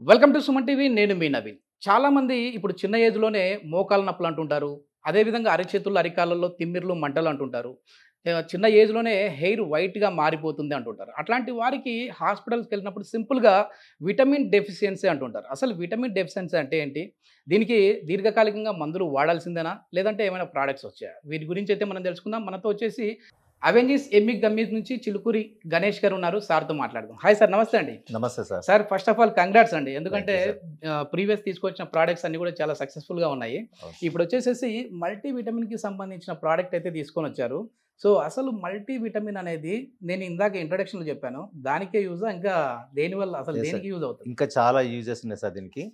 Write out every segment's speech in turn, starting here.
Welcome to Suman TV. నేను మీ నవీన్. చాలామంది ఇప్పుడు చిన్న ఏజ్‌లోనే మోకాళ్ళ నొప్పులు అంటుంటారు. అదేవిధంగా అరిచేతులు, అరికాళ్ళలో తిమ్మిర్లు, మంటలు అంటుంటారు. చిన్న ఏజ్‌లోనే హెయిర్ వైట్‌గా మారిపోతుంది అంటుంటారు. అట్లాంటి వారికి హాస్పిటల్స్‌కెళ్ళినప్పుడు సింపుల్‌గా విటమిన్ డెఫిషియన్సీ అంటుంటారు. అసలు విటమిన్ డెఫిషియన్సీ అంటే ఏంటి? దీనికి దీర్ఘకాలికంగా మందులు వాడాల్సిందేనా? లేదంటే ఏమైనా ప్రొడక్ట్స్ వచ్చాయా? వీటి గురించి అయితే మనం తెలుసుకుందాం. మనతో వచ్చేసి అవెంజిస్ ఎమ్మిక్ గమ్మీస్ నుంచి చిలుకూరి గణేష్ గారు ఉన్నారు. సార్‌తో మాట్లాడదాం. హాయ్ సార్, నమస్తే అండి. నమస్తే sir. Sir first of all congrats అండి. ఎందుకంటే థాంక్ యూ ప్రీవియస్ తీసుకొచ్చిన ప్రొడక్ట్స్ అన్నీ కూడా చాలా సక్సెస్‌ఫుల్‌గా ఉన్నాయి. సార్. ఇప్పుడొచ్చేసేసి మల్టీ విటమిన్‌కి సంబంధించిన ప్రోడక్ట్ అయితే తీసుకొనొచ్చారు. సో, అసలు మల్టీ విటమిన్ అనేది నేను ఇందాక ఇంట్రొడక్షన్‌లో చెప్పాను. దానికే యూజా? ఇంకా దేనివల్ల అసలు లేదు సార్. దేనికి యూజ్ అవుతుంది? ఇంకా చాలా యూజెస్ ఉన్నాయి సార్ దీనికి.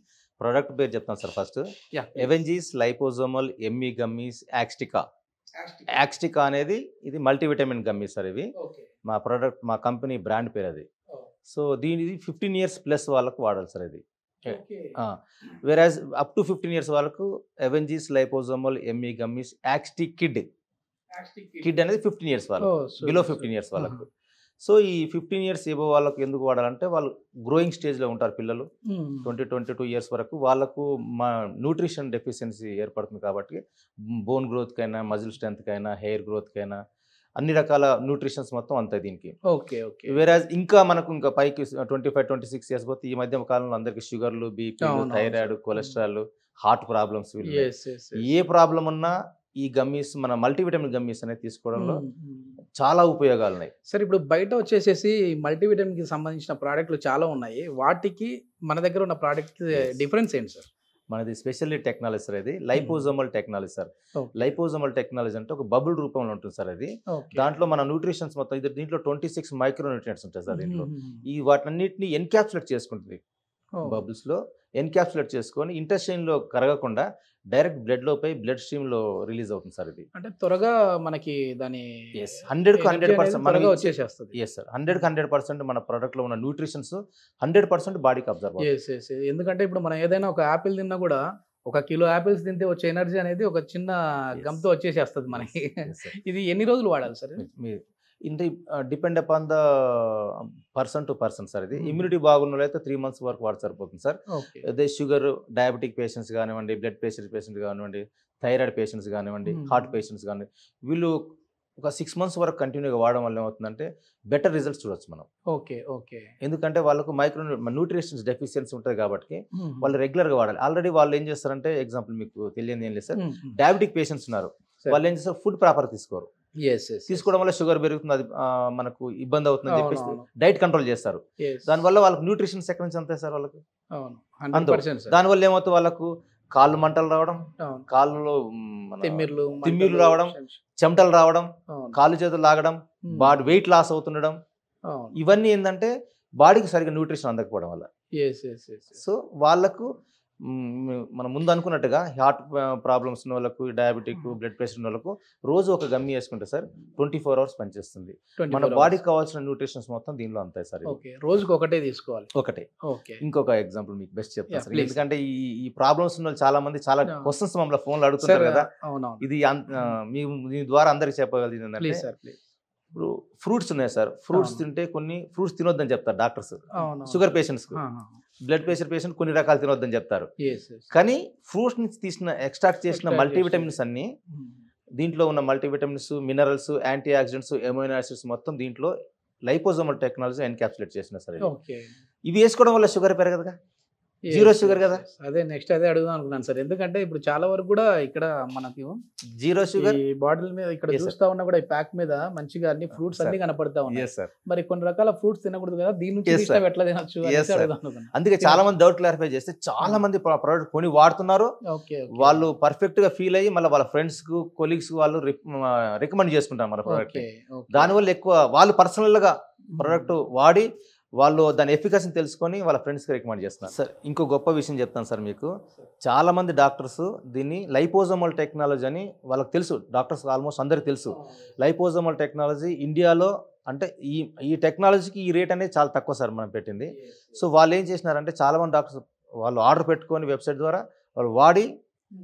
ప్రొడక్ట్ పేరు చెప్తాను సార్ ఫస్ట్. యాహ్! ఎవెంజీస్ లైపోజోమల్ ఎమ్మీ గమ్మీస్ యాక్స్టికా. యాక్స్టికా అనేది ఇది మల్టీవిటమిన్ గమ్మీస్ సార్ ఇవి. ఓకే. మా కంపెనీ బ్రాండ్ పేరు అది. ఓహ్! సో దీనిది 15 ఇయర్స్ ప్లస్ వాళ్ళకు వాడాలి సార్ ఇది. ఓకే. వేరాజ్ అప్ టు 15 ఇయర్స్ వాళ్ళకు ఎవెంజీస్ లైపోజోమల్ ఎమ్మీ గమ్మీస్ యాక్స్టిక్ కిడ్ అనేది 15 ఇయర్స్ వాళ్ళకు. ఓహ్! Below super. 15 ఇయర్స్ వాళ్ళకు. ఆహా! సో ఈ 15 ఇయర్స్ ఏబో వాళ్ళకు ఎందుకు వాడాలంటే వాళ్ళు గ్రోయింగ్ స్టేజ్‌లో ఉంటారు పిల్లలు. హ్మ్. 22 ఇయర్స్ వరకు వాళ్ళకు న్యూట్రిషన్ డెఫిషియన్సీ ఏర్పడుతుంది కాబట్టి బోన్ గ్రోత్‌కైనా, మజిల్ స్ట్రెంగ్త్‌కైనా, హెయిర్ గ్రోత్‌కైనా అన్ని రకాల న్యూట్రిషన్స్ మొత్తం అంతాయి దీనికి. ఓకే. ఓకే. వేరాజ్ ఇంకా మనకు ఇంకా పైకి 25, 26 ఇయర్స్ పోతే ఈ మధ్య కాలంలో అందరికి షుగర్‌లు, బీపీలు, అవునవును thyroid, sir. Cholesterol, heart problems వీళ్ళు యెస్. యెస్. యెస్. ఏ ప్రాబ్లమ్ ఉన్నా ఈ గమ్మీస్ మన మల్టీవిటమిన్ గమ్మీస్ అనేది తీసుకోవడంలో హ్మ్. హ్మ్. చాలా ఉపయోగాలు ఉన్నాయి. సార్ ఇప్పుడు బయట వచ్చేసేసి మల్టీవిటమిన్‌కి సంబంధించిన ప్రొడక్ట్‌లు చాలా ఉన్నాయి. వాటికి మన దగ్గర ఉన్న ప్రొడక్ట్‌కి Yes. డిఫరెన్స్ ఏంటి సార్? మనది స్పెషల్లీ టెక్నాలజీ సార్ ఇది. Liposomal technology sir. Okay. Liposomal technology అంటే ఒక బబుల్ రూపంలో ఉంటుంది సార్ అది. ఓకే. దాంట్లో మన న్యూట్రిషన్స్ మొత్తం దీంట్లో 26 మైక్రో న్యూట్రియంట్స్ ఉంటాయి సార్ దీంట్లో. హుహుహు. ఈ వాటన్నిటిని ఎన్‌క్యాప్సులేట్ చేసుకుంటుంది. ఓహ్! బబుల్స్‌లో ఎన్‌క్యాప్సులేట్ చేసుకొని ఇంటెస్టైన్‌లో కరగకుండా డైరెక్ట్ బ్లడ్‌లోపై బ్లడ్ స్ట్రీమ్‌లో రిలీజ్ అవుతుంది సార్ ఇది. అంటే త్వరగా మనకి దాని యెస్. 100కి ఎనర్జీ అనేది 100% మనం త్వరగా వచ్చేసేస్తది. Yes sir. 100కి 100% మన ప్రొడక్ట్‌లో ఉన్న న్యూట్రిషన్స్ 100% బాడీకి అబ్జర్వ్ అవుతాయి. యెస్. యెస్. ఎందుకంటే ఇప్పుడు మనం ఏదైనా ఒక యాపిల్ తిన్నా కూడా ఒక కిలో యాపిల్స్ తింటే వచ్చే ఎనర్జీ అనేది ఒక చిన్న Yes. గమ్‌తో వచ్చేసేస్తది మనకి. Yes, sir. ఇది ఎన్ని రోజులు వాడాలి సార్? మీ ఇంత depend upon the person to person sir ఇది. Hmm. ఇమ్యూనిటీ బాగున్నోళ్ళైతే 3 మంత్స్ వరకు వాడి సరిపోతుంది సార్. ఓకే. అదే షుగర్, డయాబెటిక్ పేషెంట్స్ కానివ్వండి, బ్లడ్ ప్రెషర్ పేషెంట్ కానివ్వండి, థైరాయిడ్ పేషెంట్స్ కానివ్వండి, Hmm. హార్ట్ పేషెంట్స్ కానివ్వండి, వీళ్ళు ఒక 6 మంత్స్ వరకు కంటిన్యూగా వాడడం వల్ల ఏమవుతుందంటే బెటర్ రిజల్ట్స్ చూడొచ్చు మనం. ఓకే. ఓకే. ఎందుకంటే వాళ్ళకు న్యూట్రిషన్స్ డెఫిషియన్సీ ఉంటుంది కాబట్టి హ్మ్. వాళ్ళు రెగ్యులర్గా వాడాలి. ఆల్రెడీ వాళ్ళు ఏం చేస్తారంటే ఎగ్జాంపుల్ మీకు తెలియదు ఏం లేదు సార్. హ్మ్. హ్మ్. డయాబెటిక్ పేషెంట్స్ ఉన్నారు. సరే. వాళ్ళు ఏం చేస్తారు, ఫుడ్ ప్రాపర్ తీసుకోరు. యెస్. యెస్. తీసుకోవడం వల్ల షుగర్ పెరుగుతుంది, అది మనకు ఇబ్బంది అవుతుందని చెప్పేసి అవునవును. డైట్ కంట్రోల్ చేస్తారు. యెస్. దానివల్ల వాళ్ళకి న్యూట్రిషన్స్ ఎక్కడి నుంచి అంతాయి సార్ వాళ్ళకి. అవును. అందవు. 100% సార్. దానివల్ల ఏమవుతుంది, వాళ్ళకు కాళ్ళు మంటలు రావడం, అవును. కాళ్ళలో మన తిమ్మిర్లు, తిమ్మిర్లు మంటలు, రావడం, చెమటలు రావడం, అవును. కాళ్ళు చేతులు లాగడం, హ్మ్. బాడీ వెయిట్ లాస్ అవుతుండడం, అవును. ఇవన్నీ ఏంటంటే బాడీకి సరిగ్గా న్యూట్రిషన్ అందకపోవడం వల్ల. యెస్. యెస్. యెస్. సో వాళ్ళకు మనం ముందు అనుకున్నట్టుగా హార్ట్ ప్రాబ్లమ్స్ ఉన్న వాళ్ళకు, డయాబెటిక్, బ్లడ్ ప్రెషర్ ఉన్న వాళ్ళకు రోజు ఒక గమ్మి వేసుకుంటే సార్ 24 అవర్స్ పనిచేస్తుంది. 24 మన hours. బాడీకి కావాల్సిన న్యూట్రిషన్స్ మొత్తం దీనిలో అంతాయి సార్. ఇది ఓకే. రోజుకి ఒకటే తీసుకోవాలి. ఒకటే. ఓకే. ఇంకొక ఎగ్జాంపుల్ మీకు బెస్ట్ చెప్తాను Yeah, సార్. please. ఎందుకంటే ఈ ప్రాబ్లమ్స్ ఉన్న వాళ్ళు చాలా మంది చాలా Yeah. క్వశ్చన్స్ మమ్మల్ని ఫోన్లో సార్ అడుగుతుంటారు కదా. అవునవును. ఇది మీ ద్వారా అందరికి చెప్పగలిగింది ఏంటంటే, ప్లీజ్ సార్, ప్లీజ్. ఇప్పుడు ఫ్రూట్స్ ఉన్నాయి సార్. ఫ్రూట్స్ అవును. తింటే కొన్ని ఫ్రూట్స్ తినొద్దని చెప్తారు డాక్టర్స్. అవును. షుగర్ పేషెంట్స్కి, బ్లడ్ ప్రెషర్ పేషెంట్ కొన్ని రకాలు తినొద్దని చెప్తారు. యెస్. యెస్. కానీ ఫ్రూట్స్ నుంచి తీసిన ఎక్స్ట్రాక్ట్ చేసిన Extract మల్టీవిటమిన్స్ అన్ని, దీంట్లో ఉన్న multivitamins, minerals, antioxidants, amino acids మొత్తం దీంట్లో లైపోజోమల్ టెక్నాలజీ ఎన్క్యాప్సులేట్ చేసిన సార్. ఓకే. ఇవి వేసుకోవడం వల్ల షుగర్ పెరగదుగా, జీరో షుగర్ కదా. అదే నెక్స్ట్ అదే అడుగుదాం అనుకున్నాను సార్. ఎందుకంటే ఇప్పుడు చాలా వరకు కూడా ఇక్కడ మనకి జీరో షుగర్. ఈ బాటిల్ మీద ఇక్కడ Yes, sir. చూస్తా ఉన్నా కూడా ఈ ప్యాక్ మీద మంచిగా అన్ని ఫ్రూట్స్ Sir. అన్ని కనపడతా ఉన్నాయి. Yes sir. మరి కొన్ని రకాల ఫ్రూట్స్ తినకూడదు కదా, దీని నుంచి Yes, తీసినవి sir. ఎట్లా తినొచ్చు Yes, అనేసి sir. అడుగుదాం అనుకున్నాను. అందుకే చాలా మంది డౌట్ క్లారిఫై చేస్తే చాలా మంది ప్రోడక్ట్ కొని వాడుతున్నారు. ఓకే. వాళ్ళు పర్ఫెక్ట్ గా ఫీల్ అయ్యి మళ్ళీ వాళ్ళ ఫ్రెండ్స్ కు, కొలీగ్స్ కు వాళ్ళు రికమెండ్ చేసుకుంటారు మన ప్రోడక్ట్. ఓకే. ఓకే. దానివల్ల ఎక్కువ వాళ్ళు పర్సనల్ గా ప్రోడక్ట్ వాడి వాళ్ళు దాని ఎఫికసీని తెలుసుకొని వాళ్ళ ఫ్రెండ్స్కి రికమెండ్ చేస్తున్నారు సార్. ఇంకో గొప్ప విషయం చెప్తాను సార్ మీకు. చాలా మంది డాక్టర్స్ దీన్ని లైపోజోమల్ టెక్నాలజీ అని వాళ్ళకి తెలుసు. డాక్టర్స్ ఆల్మోస్ట్ అందరికి తెలుసు. లైపోజోమల్ టెక్నాలజీ ఇండియాలో అంటే ఈ టెక్నాలజీకి ఈ రేట్ అనేది చాలా తక్కువ సార్ మనం పెట్టింది. సో వాళ్ళు ఏం చేసినారంటే చాలా మంది డాక్టర్స్ వాళ్ళు ఆర్డర్ పెట్టుకొని వెబ్సైట్ ద్వారా వాళ్ళు వాడి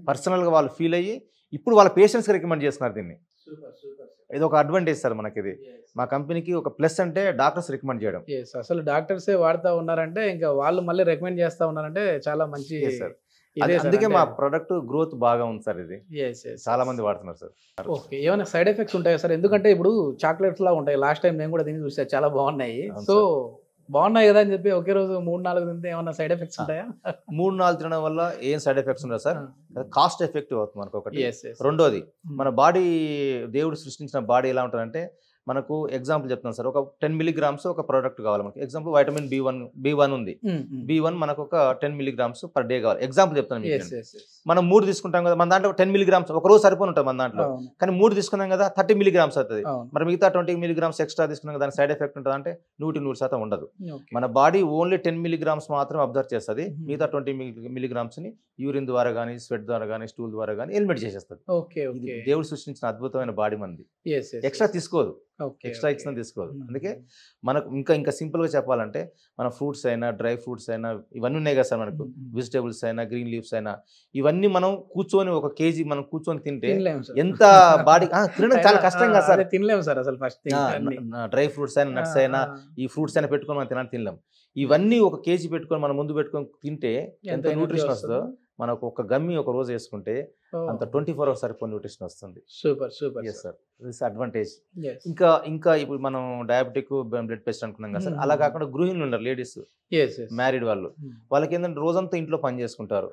పర్సనల్గా వాళ్ళు ఫీల్ అయ్యి ఇప్పుడు వాళ్ళ పేషెంట్స్కి రికమెండ్ చేస్తున్నారు దీన్ని. ఇది ఒక అడ్వాంటేజ్ సార్ మనకి. ఇది మా కంపెనీకి ఒక ప్లస్ అంటే డాక్టర్స్ రికమెండ్ చేయడం. అసలు డాక్టర్సే వాడుతా ఉన్నారంటే ఇంకా వాళ్ళు మళ్ళీ రికమెండ్ చేస్తా ఉన్నారంటే చాలా మంచి Yes, sir. అందుకే మా ప్రొడక్ట్ గ్రోత్ బాగా ఉంది సార్. ఇది చాలా మంది వాడుతున్నారు సార్. ఓకే, ఏమైనా సైడ్ ఎఫెక్ట్స్ ఉంటాయా సార్? ఎందుకంటే ఇప్పుడు చాక్లెట్స్ లా ఉంటాయి, లాస్ట్ టైం నేను కూడా దీన్ని చూసా, చాలా బాగున్నాయి. అవును సో బాగున్నాయి కదా అని చెప్పి ఒకే రోజు 3-4 తింటే ఏమైనా సైడ్ ఎఫెక్ట్స్ ఉంటాయా? 3-4 తినడం వల్ల ఏం సైడ్ ఎఫెక్ట్స్ ఉండవు సార్. కాస్ట్ ఎఫెక్టివ్ అవుతుంది మనకు ఒకటి. Yes. రెండోది, మన బాడీ, దేవుడు సృష్టించిన బాడీ ఎలా ఉంటుందంటే, మనకు ఎగ్జాంపుల్ చెప్తున్నాను సార్, ఒక 10 మిలీగ్రామ్స్ ఒక ప్రోడక్ట్ కావాలి మనకి. ఎగ్జాంపుల్ వైటమిన్ B1 ఉంది. B1 మనకు ఒక 10 మిలీగ్రామ్స్ పర్ డే కావాలి. ఎగ్జాంపుల్ చెప్తాను మీకు నేను. మనం 3 తీసుకుంటాం కదా, మన దాంట్లో 10 మిలీగ్రామ్స్ ఒక రోజు సరిపోని ఉంటుంది మన దాంట్లో. కానీ 3 తీసుకున్నాం కదా 30 మిలీగ్రామ్స్ అవుతుంది. మరి మిగతా 20 మిలీగ్రామ్స్ ఎక్స్ట్రా తీసుకున్నాం కదా, దానికి సైడ్ ఎఫెక్ట్ ఉంటుంది అంటే 100% ఉండదు. మన బాడీ ఓన్లీ 10 మిలీగ్రామ్స్ మాత్రమే అబ్జర్వ్ చేస్తుంది. మిగతా 20 మిలీగ్రామ్స్ ని యూరిన్ ద్వారా కానీ, స్వెట్ ద్వారా కానీ, స్టూల్ ద్వారా కానీ ఎలిమినేట్ చేసేస్తుంది. దేవుడు సృష్టించిన అద్భుతమైన బాడీ మనది. ఎక్స్ట్రా తీసుకోదు, ఎక్స్ట్రా ఇచ్చిన తీసుకోదు. అందుకే మనకు ఇంకా సింపుల్ గా చెప్పాలంటే, మన ఫ్రూట్స్ అయినా, డ్రై ఫ్రూట్స్ అయినా, ఇవన్నీ ఉన్నాయి కదా సార్ మనకు, వెజిటేబుల్స్ అయినా, గ్రీన్ లీవ్స్ అయినా, ఇవన్నీ మనం కూర్చొని 1 kg మనం కూర్చొని తింటే ఎంత బాడీ తినడం చాలా కష్టం కదా సార్. తినలేము సార్ అసలు. ఫస్ట్ డ్రై ఫ్రూట్స్ అయినా, నట్స్ అయినా, ఈ ఫ్రూట్స్ అయినా పెట్టుకొని మనం తినలేం. ఇవన్నీ 1 kg పెట్టుకొని మనం ముందు పెట్టుకొని తింటే ఎంత న్యూట్రిషన్ వస్తుందో, మనకు ఒక గమ్మి ఒక రోజు వేసుకుంటే అంత 24 hours సరిపోయి న్యూట్రిషన్ వస్తుంది. Super sir, this advantage. ఇంకా ఇప్పుడు మనం డయాబెటిక్, బ్లడ్ ప్రెషర్ అనుకున్నాం కదా సార్, అలా కాకుండా గృహిణులు ఉన్నారు, లేడీస్, మ్యారీడ్ వాళ్ళకి ఏంటంటే రోజంతా ఇంట్లో పని చేసుకుంటారు,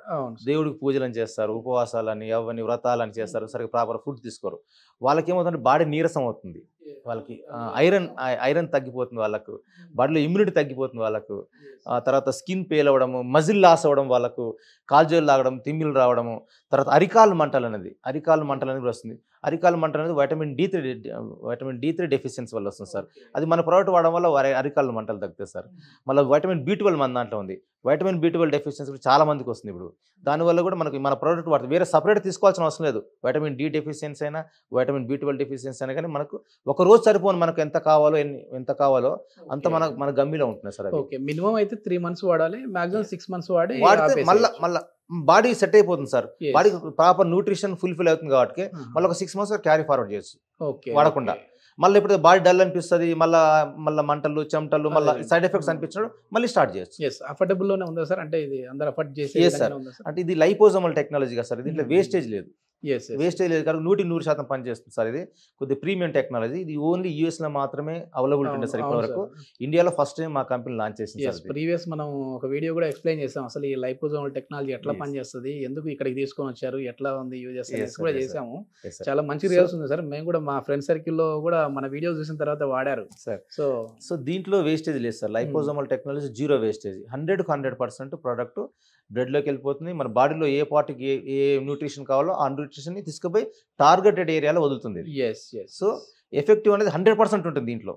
దేవుడికి పూజలను చేస్తారు, ఉపవాసాలని, అవన్నీ వ్రతాలని చేస్తారు, సరిగ్గా ప్రాపర్ ఫుడ్ తీసుకోరు. వాళ్ళకి ఏమవుతుందంటే బాడీ నీరసం అవుతుంది, వాళ్ళకి ఐరన్ తగ్గిపోతుంది, వాళ్ళకు బాడీలో ఇమ్యూనిటీ తగ్గిపోతుంది వాళ్ళకు. తర్వాత స్కిన్ పేల్ అవ్వడము, మజిల్ లాస్ అవ్వడం, వాళ్ళకు కాల్జోలు లాగడం, తిమ్మిలు రావడము. తర్వాత అరికాలు మంటలు అనేది వస్తుంది. అరికాలు మంట అనేది వైటమిన్ D3 డెఫిషియన్సీ వల్ల వస్తుంది సార్. అది మన ప్రోడక్ట్ వాడడం వల్ల అరికాలు మంటలు తగ్గుతాయి సార్. మళ్ళీ వైటమిన్ B12 మన దాంట్లో ఉంది. వైటమిన్ B12 డెఫిషియన్సీ చాలా మందికి వస్తుంది ఇప్పుడు. దానివల్ల కూడా మనకి మన ప్రోడక్ట్ వాడుతుంది, వేరే సపరేట్ తీసుకోవాల్సిన అవసరం లేదు. వైటమిన్ D డెఫిషియన్సీ అయినా, వైటమిన్ B12 డెఫిషియన్సీ అయినా కానీ మనకు ఒక రోజు సరిపోను, మనకు ఎంత కావాలో అంత మన గమ్మిలో ఉంటుంది సార్. ఓకే, మినిమం అయితే 3 months వాడాలి, మాక్సిమం 6 months వాడితే మళ్ళీ బాడీ సెట్ అయిపోతుంది sir. Body proper nutrition fulfil అవుతుంది కాబట్టి మళ్ళీ ఒక 6 months క్యారీ ఫార్వర్డ్ చేయొచ్చు వాడకుండా. మళ్ళీ ఇప్పుడు బాడీ డల్ అనిపిస్తుంది, మళ్ళీ మంటలు, చెమటలు, మళ్ళీ సైడ్ ఎఫెక్ట్స్ అనిపించడం, మళ్ళీ స్టార్ట్ చేయొచ్చు. అఫోర్డబుల్ లోనే ఉందా సార్? అంటే ఇది అందరూ అఫోర్డ్ చేసే సార్. అంటే ఇది లైపోజోమల్ టెక్నాలజీ కదా సార్, దీంట్లో వేస్టేజ్ లేదు. వేస్టేజ్ లేదు కాబట్టి 100% పనిచేస్తుంది సార్. ఇది కొద్ది ప్రీమియం టెక్నాలజీ. ఇది ఓన్లీ US లో మాత్రమే అవైలబిలిటీ ఉంది సార్. ఇప్పటి వరకు ఇండియాలో ఫస్ట్ టైం మా కంపెనీ లాంచ్ చేసింది సార్. ప్రీవియస్ మనం ఒక వీడియో కూడా ఎక్స్ప్లెయిన్ చేసాం, అసలు ఈ లైపోజోమల్ టెక్నాలజీ ఎట్లా పనిచేస్తుంది, ఎందుకు ఇక్కడికి తీసుకొని వచ్చారు, ఎట్లా ఉంది యూజెస్ కూడా చేసాము. చాలా మంచి రిజల్ట్స్ ఉంది సార్. మేము కూడా మా ఫ్రెండ్ సర్కిల్లో కూడా మన వీడియో చూసిన తర్వాత వాడారు సార్. సో దీంట్లో వేస్టేజ్ లేదు sir. Liposomal technology 0 wastage. 100% product బ్లడ్లోకి వెళ్ళిపోతుంది. మన బాడీలో ఏ పార్టీకి ఏ న్యూట్రిషన్ కావాలో ఆ న్యూట్రిషన్ ని తీసుకుపోయి టార్గెటెడ్ ఏరియాలో వదులుతుంది. సో ఎఫెక్టివ్ అనేది 100% ఉంటుంది దీంట్లో.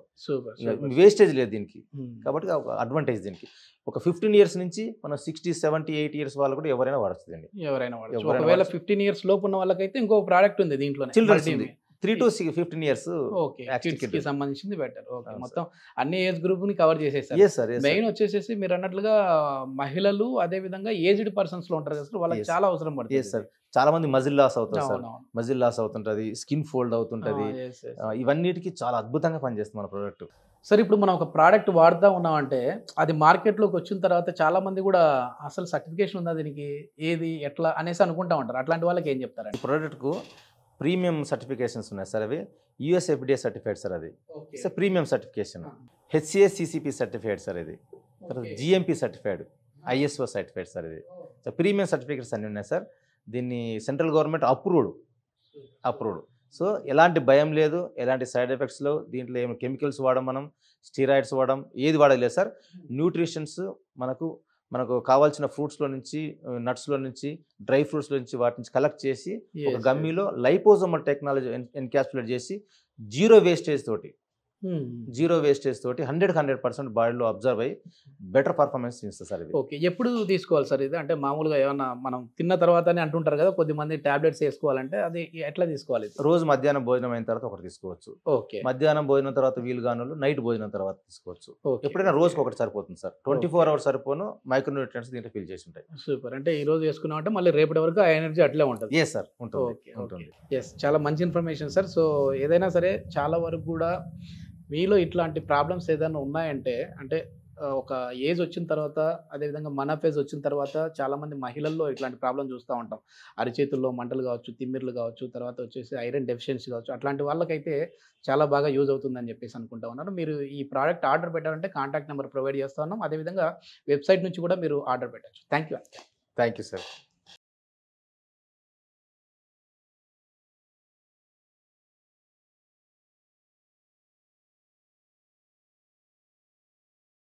వేస్టేజ్ లేదు దీనికి. కాబట్టి అడ్వాంటేజ్ దీనికి. ఒక 15 years నుంచి మనం 60, 70, 80 years వాళ్ళు కూడా ఎవరైనా వాడచ్చు. ఎవరైనా ఒకవేళ 15 years లోపు ఉన్న వాళ్ళకైతే ఇంకో ప్రోడక్ట్ ఉంది దీంట్లో, చిల్డ్రన్స్ 3 to 15 years కి సంబంధించింది బెటర్. మొత్తం అన్ని ఏజ్ గ్రూప్ ని కవర్ చేసేసారు. మెయిన్ వచ్చేసేసి మీరు అన్నట్లుగా మహిళలు, అదే విధంగా ఏజ్డ్ పర్సన్స్ లో ఉంటారు కదా, వాళ్ళకి చాలా అవసరం పడుతుంది సార్. చాలా మంది మజిల్ లాస్ అవుతారు సార్. మజిల్ లాస్ అవుతుంటది, స్కిన్ ఫోల్డ్ అవుతుంటది. ఇవన్నిటికి చాలా అద్భుతంగా పనిచేస్తుంది మన ప్రోడక్ట్. సార్ ఇప్పుడు మనం ఒక ప్రోడక్ట్ వాడుతూ ఉన్నామంటే అది మార్కెట్లోకి వచ్చిన తర్వాత చాలా మంది కూడా అసలు సర్టిఫికేషన్ ఉందా దీనికి, ఏది ఎట్లా అనేసి అనుకుంటా ఉంటారు. అట్లాంటి వాళ్ళకి ఏం చెప్తారండి? ప్రోడక్ట్కు ప్రీమియం సర్టిఫికేషన్స్ ఉన్నాయి సార్. అవి US FDA సర్టిఫైడ్ సార్. అది premium certification. HCA/CCP certified sir. ఇది GMP certified, ISO certified sir. ఇది ప్రీమియం సర్టిఫికేట్స్ అన్నీ ఉన్నాయి సార్. దీన్ని సెంట్రల్ గవర్నమెంట్ అప్రూవ్డ్. సో ఎలాంటి భయం లేదు, ఎలాంటి సైడ్ ఎఫెక్ట్స్ లేవు. దీంట్లో ఏమి కెమికల్స్ వాడడం, మనం స్టీరాయిడ్స్ వాడడం, ఏది వాడలేదు సార్. న్యూట్రిషన్స్ మనకు కావాల్సిన ఫ్రూట్స్లో నుంచి, నట్స్లో నుంచి, డ్రై ఫ్రూట్స్లో నుంచి, వాటి నుంచి కలెక్ట్ చేసి ఒక గమ్మీలో లైపోజోమల్ టెక్నాలజీ ఎన్కాప్సులేట్ చేసి 0 వేస్టేజ్ తోటి జీరో వేస్టేజ్ తోటి 100% బాడీలో అబ్జర్వ్ అయ్యి బెటర్ పర్ఫార్మెన్స్ ఇస్తుంది సార్ ఇది. ఓకే. ఎప్పుడు తీసుకోవాలి సార్ ఇది? అంటే మామూలుగా ఏమన్నా మనం తిన్న తర్వాతనే అంటుంటారు కదా, కొద్దిమంది టాబ్లెట్స్ వేసుకోవాలంటే అది ఎట్లా తీసుకోవాలి ఇది? రోజు మధ్యాహ్నం భోజనం అయిన తర్వాత ఒకటి తీసుకోవచ్చు. ఓకే. మధ్యాహ్నం భోజనం తర్వాత వీలు కానులు నైట్ భోజనం తర్వాత తీసుకోవచ్చు. ఓకే. ఎప్పుడైనా రోజుకి ఒకటి సరిపోతుంది సార్. 24 అవర్స్ సరిపోను మైక్రోన్యూట్రియంట్స్ దీంట్లో ఫిల్ చేసి ఉంటాయి. సూపర్. అంటే ఈ రోజు వేసుకున్నామంటే మళ్ళీ రేపటి వరకు ఆ ఎనర్జీ అట్లే ఉంటుంది. ఏ సార్ ఉంటుంది ఓకే. ఓకే. ఉంటుంది. ఎస్, చాలా మంచి ఇన్ఫర్మేషన్ సార్. సో ఏదైనా సరే చాలా వరకు కూడా మీలో ఇట్లాంటి ప్రాబ్లమ్స్ ఏదైనా ఉన్నాయంటే, అంటే ఒక ఏజ్ వచ్చిన తర్వాత, అదేవిధంగా మన ఫేజ్ వచ్చిన తర్వాత చాలామంది మహిళల్లో ఇట్లాంటి ప్రాబ్లం చూస్తూ ఉంటాం. అరిచేతుల్లో మంటలు కావచ్చు, తిమ్మిర్లు కావచ్చు, తర్వాత వచ్చేసి ఐరన్ డెఫిషియన్సీ కావచ్చు. అట్లాంటి వాళ్ళకైతే చాలా బాగా యూజ్ అవుతుందని చెప్పేసి అనుకుంటా ఉన్నారు. మీరు ఈ ప్రోడక్ట్ ఆర్డర్ పెట్టాలంటే కాంటాక్ట్ నెంబర్ ప్రొవైడ్ చేస్తా ఉన్నాం. అదేవిధంగా వెబ్సైట్ నుంచి కూడా మీరు ఆర్డర్ పెట్టచ్చు. Thank you. Thank you sir.